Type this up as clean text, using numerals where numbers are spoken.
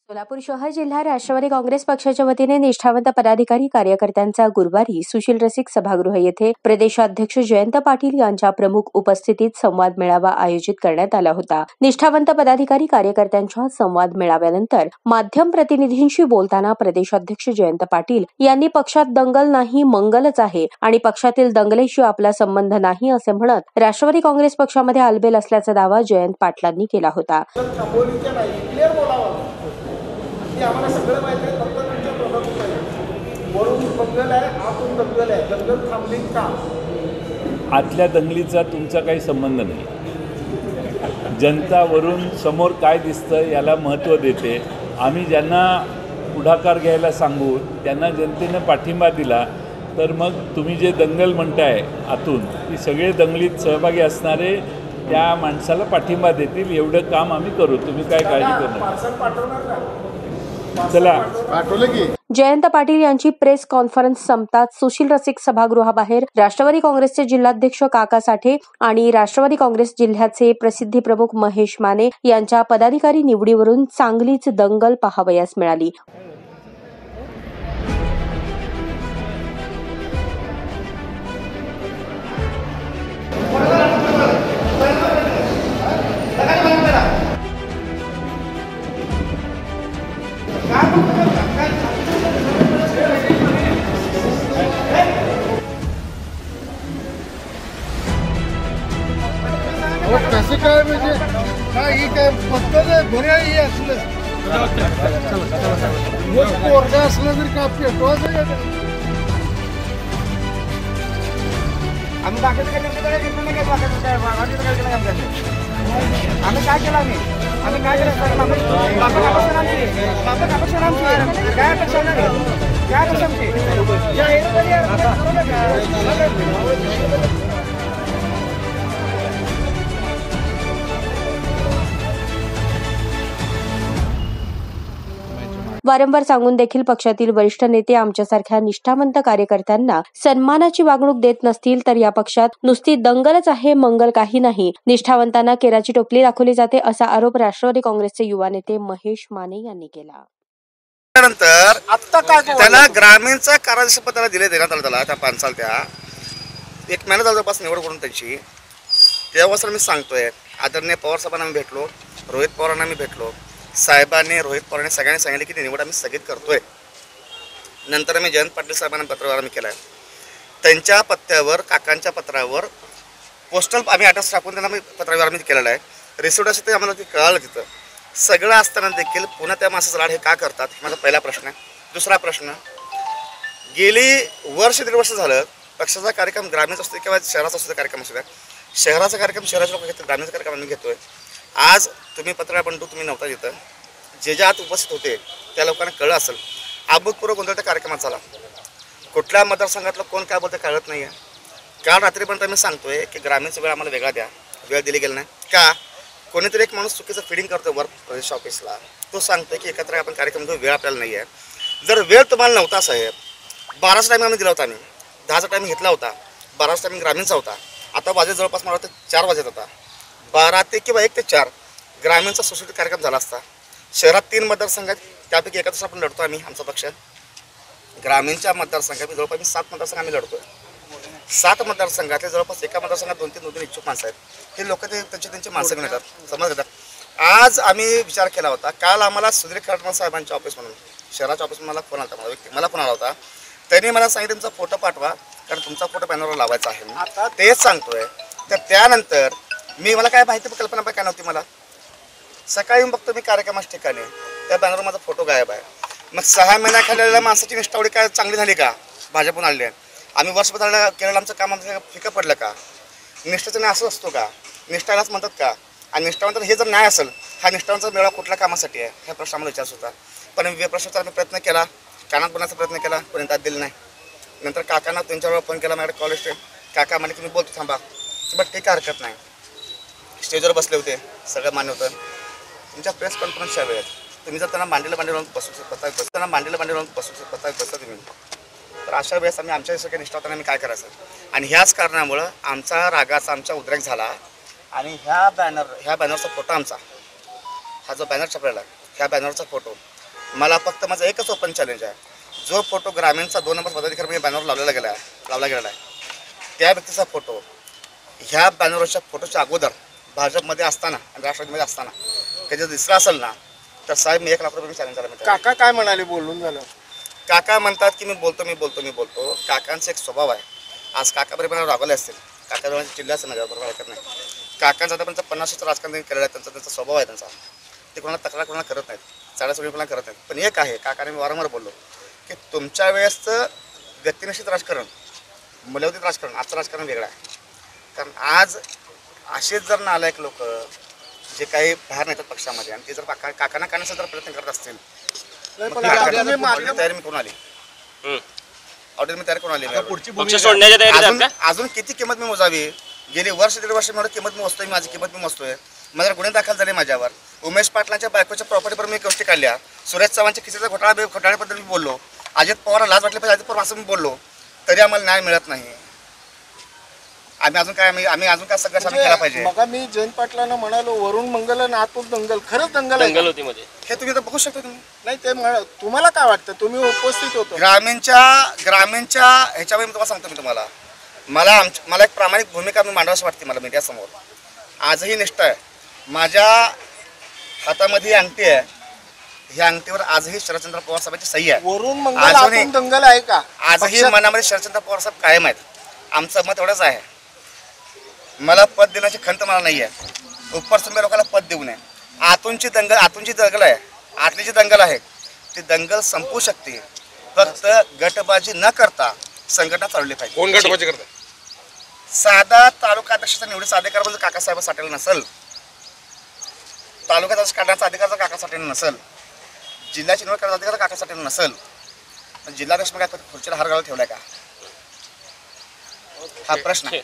सोलापूर शहर जिल्हा राष्ट्रवादी काँग्रेस पक्षाच्या वतीने निष्ठावंत पदाधिकारी कार्यकर्त्यांचा गुरुवारी सुशील रसिक सभागृह येथे प्रदेशाध्यक्ष जयंत पाटील यांच्या प्रमुख उपस्थितीत संवाद मेळावा आयोजित करण्यात आला होता। निष्ठावंत पदाधिकारी कार्यकर्त्यांच्या संवाद मेळाव्यानंतर माध्यम प्रतिनिधींशी बोलताना प्रदेशाध्यक्ष जयंत पाटील यांनी पक्षात दंगल नाही मंगलच आहे आणि पक्षातील दंगलीशी आपला संबंध नाही असे म्हणत राष्ट्रवादी काँग्रेस पक्षामध्ये आलबेल असल्याचा दावा जयंत पाटलांनी केला होता। आम्हाला सगळं माहिती आहे, फक्त तुमच्या प्रभावित आहे वरून दंगल आहे, आतून दंगल आहे, दंगल थांबली का? आतल्या दंगलीचा तुमचा काही संबंध नाही। जनता वरून समोर काय दिसतं याला महत्त्व देते। आम्ही ज्यांना पुढाकार घ्यायला सांगू त्यांना जनतेने पाठिंबा दिला, तर मग तुम्ही जे दंगल म्हणताय आतून ती सगळे दंगलीत सहभागी असणारे त्या माणसाला पाठिंबा देतील एवढं काम आम्ही करू। तुम्ही काय काळजी करू नका। चला पाठवलं की जयंत पाटील यांची प्रेस कॉन्फरन्स संपताच सुशील रसिक सभागृहाबाहेर राष्ट्रवादी काँग्रेसचे जिल्हाध्यक्ष काका साठे आणि राष्ट्रवादी काँग्रेस जिल्ह्याचे प्रसिद्धी प्रमुख महेश माने यांच्या पदाधिकारी निवडीवरून चांगलीच दंगल पाहावयास मिळाली। कसं काय म्हणजे काय ही काय पद्धत आहे? घोड्या ही असलं पोरगा असलं तरी का पेटवायचं आहे? आम्ही बाकीचं काय आम्ही काय केलं? आम्ही काय केलं? काय अपेक्षा वारंवार सांगून देखील पक्षातील वरिष्ठ नेते आमच्यासारख्या निष्ठावंत कार्यकर्त्यांना सन्मानाची वागणूक देत नसतील तर या पक्षात नुसती दंगलच आहे, मंगल काही नाही। निष्ठावंतांना केराची टोपली दाखवली जाते असा आरोप राष्ट्रवादी काँग्रेसचे युवा नेते महेश माने यांनी केला। त्यानंतर आता काय त्याला ग्रामीणचा कार्यपत्राला दिले देण्यात आलं त्याला त्या 5 साल त्या 1 महिना जवळपास निवड करून त्यांची तेव्हापासून मी सांगतोय आदरणीय पवार साहेबांना मी भेटलो, रोहित पवारांना मी भेटलो, साहेबांनी रोहित पवारांनी सगळ्यांनी सांगितले की ती निवड आम्ही स्थगित करतोय। नंतर आम्ही जयंत पाटील साहेबांना पत्रव्यवहार आम्ही केला आहे। त्यांच्या पत्त्यावर काकांच्या पत्रावर पोस्टल आम्ही ॲड्रेस टाकून त्यांना पत्रव्यवहार आम्ही केलेला आहे। रिसिप्ट असं ते आम्हाला ते कळालं तिथं सगळं असताना देखील पुन्हा त्या माणसाचं लाड हे का करतात माझा पहिला प्रश्न आहे। दुसरा प्रश्न, गेली वर्ष 1.5 वर्ष झालं पक्षाचा कार्यक्रम ग्रामीण असतो किंवा शहराचा असतो कार्यक्रम असतो, शहराचा कार्यक्रम शहराचे लोक घेतात, ग्रामीणचा कार्यक्रम आम्ही घेतोय। आज तुम्ही पत्रकार बंधू तुम्ही नव्हता तिथं, जे आत उपस्थित होते त्या लोकांना कळलं असेल अभूतपूर्व गोंधळ त्या कार्यक्रमात झाला। कुठल्या मतदारसंघातलं कोण काय बोलतं कळत नाही आहे। काल रात्रीपर्यंत मी सांगतोय की ग्रामीणचा वेळ आम्हाला वेगळा द्या, वेळ दिली गेला नाही का? कोणीतरी एक माणूस चुकीचं फिडिंग करतो वर प्रदेश ऑफिसला, तो सांगतोय की एकत्र आपण कार्यक्रम घेऊ, वेळ आपल्याला नाही आहे। जर वेळ तुम्हाला नव्हता साहेब, 12चा टायमिंग आम्ही दिला होता, आम्ही 10चा टायमिंग घेतला होता, 12चा टायमिंग ग्रामीणचा होता। आता वाजे जवळपास मला वाटतं 4 वाजत होता, 12 ते किंवा 1 ते 4 ग्रामीणचा सुसूट कार्यक्रम झाला असता। शहरात 3 मतदारसंघात त्यापैकी एका दुसरा आपण लढतो आम्ही, आमचा पक्ष ग्रामीणच्या मतदारसंघात जवळपास 7 मतदारसंघ आम्ही लढतोय। 7 मतदारसंघातले जवळपास एका मतदारसंघात 2-3 इच्छुक माणसं आहेत। हे लोक ते त्यांची माणसं घेऊन येतात, समज घेतात। आज आम्ही विचार केला होता, काल आम्हाला सुधीर खडमान साहेबांच्या ऑफिस म्हणून शहराच्या ऑफिस मला फोन आला होता, मला फोन आला होता। त्यांनी मला सांगितलं तुमचा फोटो पाठवा कारण तुमचा फोटो बॅनरवर लावायचा आहे। आता तेच सांगतोय। तर त्यानंतर मला काय माहिती कल्पना पण काय नव्हती मला। सकाळी बघतो मी कार्यक्रमाच्या ठिकाणी त्या बॅनरवर माझा फोटो गायब आहे। मग 6 महिन्याखाली माणसाची निष्ठावडी काय चांगली झाली का? भाजपून आली आहे आम्ही वर्षभर केलेलं आमचं काम आमचं फिकं पडलं का? निष्ठाचा न्याय असं असतो का? निष्ठालाच म्हणतात का? आणि निष्ठावंत हे जर न्याय असेल, हा निष्ठावांचा मेळा कुठल्या कामासाठी आहे हा प्रश्न आम्हाला विचारत होता। पण प्रश्नाचा आम्ही प्रयत्न केला, कानात बोलण्याचा प्रयत्न केला, पण त्यात दिलं नाही। नंतर काकांना त्यांच्यावर फोन केला, माझ्याकडे कॉलेज काका म्हणे की मी बोलतो थांबा, बट काही हरकत नाही। स्टेजवर बसले होते, सगळं मान्य होतं। तुमच्या प्रेस कॉन्फरन्सच्या वेळेत तुम्ही जर त्यांना मांडीला बसू शकता तुम्ही, तर अशा वेळेस आम्ही आमच्या सगळ्या निष्ठावताना आम्ही काय करायचं? आणि ह्याच कारणामुळं आमचा रागाचा आमचा उद्रेक झाला आणि ह्या बॅनरचा फोटो आमचा, हा जो बॅनर छापलेला ह्या बॅनरचा फोटो मला फक्त माझं एकच ओपन चॅलेंज आहे, जो फोटो ग्रामीणचा 2 नंबर पदाधिकारी बॅनरवर लावला गेलेला आहे त्या व्यक्तीचा फोटो ह्या बॅनरवरच्या फोटोच्या अगोदर भाजपमध्ये असताना आणि राष्ट्रवादीमध्ये असताना कधी दिसला असेल ना तर साहेब मी 1 लाख रुपये चॅलेंज करायला मिळतात. काका काय म्हणाले बोलून झालं? काका म्हणतात की मी बोलतो. काकांचा एक स्वभाव आहे. आज काकाबरोबर रागवले असतील, काका चिल्ला असेल माझ्या बरोबर ऐकत नाही. काकांचा आता 50 राजकारण केलेलं आहे, त्यांचा स्वभाव आहे त्यांचा. ते कोणाला तक्रार कोणाला करत नाहीत, चाळीसवडी कोणाला करत नाहीत. पण एक आहे, काकाने मी वारंवार बोललो की तुमच्या वेळेसचं गतिनिश्चित राजकारण, मूल्यवधित राजकारण, आजचं राजकारण वेगळं आहे. कारण आज असेच जर नालायक लोक जे काही बाहेर नेतात पक्षामध्ये आणि ते जर काकांना काढण्याचा जर प्रयत्न करत असतील तयारी मी करून आली. ऑर्डर मी तयार करून आली. अजून किती किंमत मी मोजावी? गेली 1.5 वर्ष मी किंमत मी मोजतोय, माझी किंमत मी मोजतोय. माझ्या गुन्हे दाखल झाले माझ्यावर. उमेश पाटलांच्या बायकोच्या प्रॉपर्टीवर मी गोष्टी काढल्या. सुरेश चव्हाणच्या खिचेचा घोटाळ्याबद्दल मी बोललो. अजित पवार लाज वाटली पाहिजे अजित पवार असं मी बोललो, तरी आम्हाला न्याय मिळत नाही. आम्ही अजून काय संघर्ष केला पाहिजे? मग मी जयंत पाटलांना म्हणालो वरुण मंगल आणि आतून दंगल, खरंच दंगल होती मध्ये, हे तुम्ही तर बघू शकता. तुम्ही नाही ते तुम्हाला काय वाटतं? तुम्ही उपस्थित होतो ग्रामीणच्या ह्याच्यावर. मी तुम्हाला सांगतो, मला एक प्रामाणिक भूमिका मी मांडावीशी वाटते मला मीडियासमोर. आजही निष्ठा आहे. माझ्या हातामध्ये ही अंगठी आहे, ह्या अंगठीवर आजही शरदचंद्र पवार साहेबांची सही आहे. वरुण मंगल आतून दंगल आहे का? आजही मनामध्ये शरदचंद्र पवार साहेब कायम आहेत. आमचं मत एवढंच आहे, मला पद देण्याची खंत मला नाही आहे. उपरसुंबे लोकांना पद देऊ नये. आतूनची दंगल आहे, आतली जी दंगल आहे ती दंगल संपू शकते. फक्त गटबाजी न करता संघटना चालवली पाहिजे. कोण गटबाजी करतात? साधा तालुका अध्यक्षाचा निवडीचा अधिकार म्हणजे काकासाहेब साठेल नसेल, तालुका अध्यक्ष काढण्याचा अधिकार जर काका साठेल नसेल, जिल्ह्याची निवड करण्याचा अधिकार काका साठेल नसेल, जिल्हाध्यक्ष मग खुर्चीला हार घालून ठेवलाय का? हा प्रश्न.